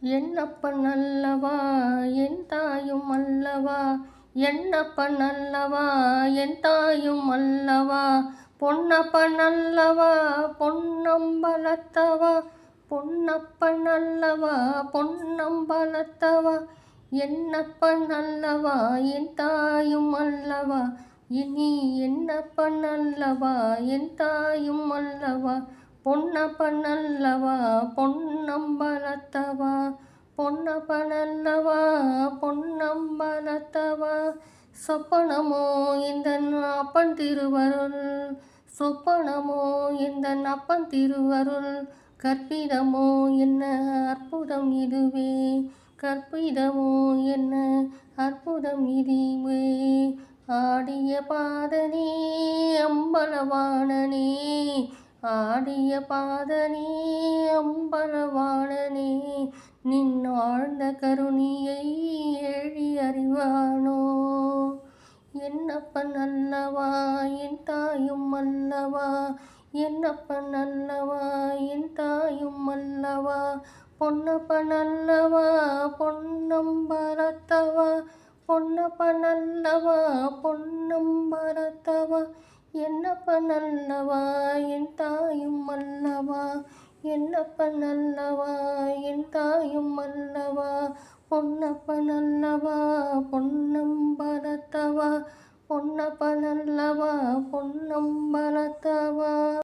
என்னப்பன் அல்லவா என் தாயும் அல்லவா, என்னப்பன் அல்லவா என் தாயும் அல்லவா, பொன்னப்பன் அல்லவா பொன்னம்பலத்தவா, பொன்னப்பன் அல்லவா பொன்னம்பலத்தவா, என்னப்பன் அல்லவா என் தாயும் அல்லவா, இனி என்னப்பன் அல்லவா என் தாயும் அல்லவா, பொன்னப்பன் அல்லவா பொன்னம்பலத்தவா, பொன்னப்பன் அல்லவா பொன்னம்பலத்தவா. சொப்பனமோ இந்தன் அப்பன் திருவருள், சொப்பனமோ இந்தன் அப்பன் திருவருள், கற்பிதமோ என்ன அற்புதம் இதுவே, கற்பிதமோ என்ன அற்புதம் இதுவே. ஆடிய பாதனே அம்பலவாணனே, ஆடிய பாதனே அம்பலவாணனே, நின் ஆழ்ந்த கருணையை ஏழி அறிவானோ. என்னப்பன் அல்லவா என் தாயும் அல்லவா, என்னப்பன் அல்லவா என் தாயும் அல்லவா, பொன்னப்பன் அல்லவா பொன்னம்பலத்தவா, பொன்னப்பன் அல்லவா பொன்னம்பலத்தவா, என்னப்பன் அல்லவா என் தாயும் அல்லவா, என்னப்பன் அல்லவா என் தாயும் அல்லவா, பொன்னப்பன் அல்லவா பொன்னம்பலத்தவா, பொன்னப்பன் அல்லவா பொன்னம்பலத்தவா.